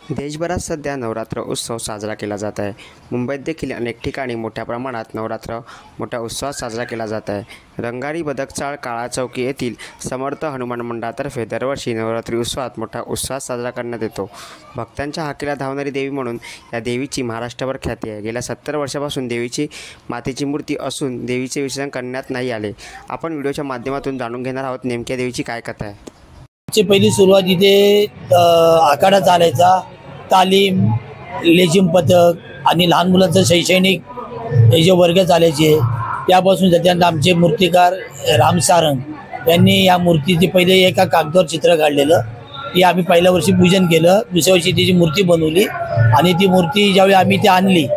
देशभरात सध्या नवरात्र उत्सव साजरा केला जात आहे। मुंबईत देखील अनेक ठिकाणी मोठ्या प्रमाणात नवरात्र मोठ्या उत्सवात साजरा केला जात आहे। रंगारी बदकचाळ काळा चौकी येथील समर्थ हनुमान मंडळातर्फे दरवर्षी नवरात्री उत्सवात मोठा उत्साह साजरा करण्यात येतो। भक्तांच्या हाकेला धावणारी देवी म्हणून या देवीची महाराष्ट्रभर ख्याती आहे। गेल्या 70 वर्षापासून देवीची मातीची मूर्ती असून देवीचे विसर्जन करण्यात नाही आले। आपण व्हिडिओच्या माध्यमातून जाणून घेणार आहोत नेमक्या देवीची काय कथा आहे। पहिली सुरुवात इथे आखाडा चालायचा, तालीम, लेझिम पथक आणि लहान मुलांचं शैक्षणिक हे जे वर्ग चालायचे त्यापासून त्याच्यानंतर आमचे मूर्तिकार राम सारंग यांनी या मूर्तीचे पहिले एका कागदावर चित्र काढलेलं, ती आम्ही पहिल्या वर्षी पूजन केलं, दुसऱ्या वर्षी तिची मूर्ती बनवली आणि ती मूर्ती ज्यावेळी आम्ही ती आणली,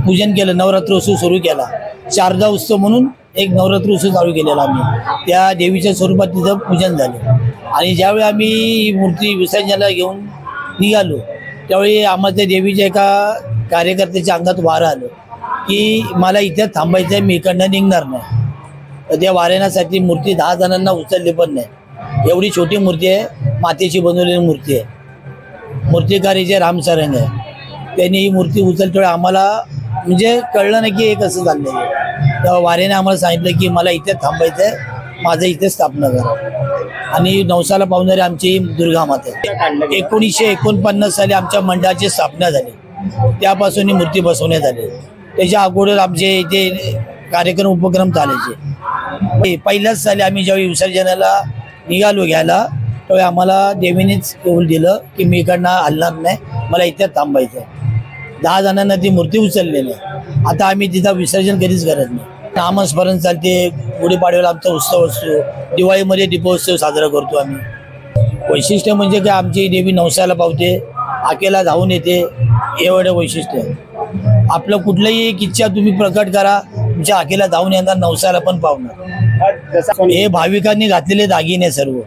पूजन केलं, नवरात्र उत्सव सुरू केला। शारदा उत्सव म्हणून एक नवरात्र उत्सव चालू केलेला आम्ही, त्या देवीच्या स्वरूपात तिथं पूजन झालं आणि ज्यावेळी आम्ही मूर्ती विसर्जनाला घेऊन निघालो त्यावेळी आम्हाला त्या देवीच्या एका कार्यकर्त्याच्या अंगात वारं आलं की मला इथे थांबायचं आहे, मी इकडनं निघणार नाही। तर त्या वाऱ्यासाठी मूर्ती 10 जणांना उचलली पण नाही, एवढी छोटी मूर्ती आहे, मातीची बनवलेली मूर्ती आहे। मूर्तिकारीचे राम सारंग आहे, त्यांनी ही मूर्ती उचलल्यामुळे आम्हाला म्हणजे कळलं नाही की हे कसं चाललेलं आहे। तेव्हा वाऱ्याने आम्हाला सांगितलं की मला इथे थांबायचं आहे, माझं इथे स्थापना करा। आणि नवसाला पावणारी आमची दुर्गा माता आहे। 1949 साली आमच्या मंडळाची स्थापना झाली, त्यापासून ही मूर्ती बसवण्यात आली। त्याच्या अगोदर आमचे इथे कार्यक्रम उपक्रम चालायचे। पहिल्याच साली आम्ही ज्यावेळी विसर्जनाला निघालो घ्यायला त्यावेळी आम्हाला देवीनेच कौल दिलं की मी इकडनं हलणार नाही, मला इथे थांबायचं आहे। 10 जणांना ती मूर्ती उचललेली आहे। आता आम्ही तिथं विसर्जन कधीच करत नाही, नामस्मरण चालते, गुढीपाडव्याला आमचा उत्सव असतो, दिवाळीमध्ये दीपोत्सव साजरा करतो आम्ही। वैशिष्ट्य म्हणजे की आमची देवी नवसाला पावते, आकेला धावून येते, एवढं वैशिष्ट्य आहे। आपलं कुठलंही एक इच्छा तुम्ही प्रकट करा, तुमच्या आकेला धावून येणार, नवसाला पण पावणार। हे भाविकांनी घातलेले दागिने सर्व,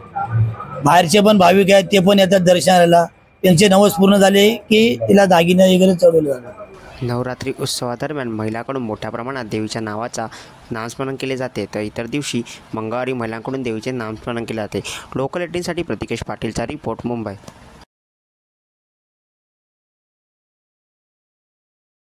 बाहेरचे पण भाविक आहेत ते पण येतात दर्शनाला, त्यांचे नवस पूर्ण झाले की तिला दागिने वगैरे चढवले जातात। नवरात्री उत्सवादरम्यान महिलांकडून मोठ्या प्रमाणात देवीच्या नावाचा नामस्मरण केले जाते, तर इतर दिवशी मंगळवारी महिलांकडून देवीचे नामस्मरण केले जाते। लोकल 18साठी प्रतिकेश पाटीलचा रिपोर्ट, मुंबई।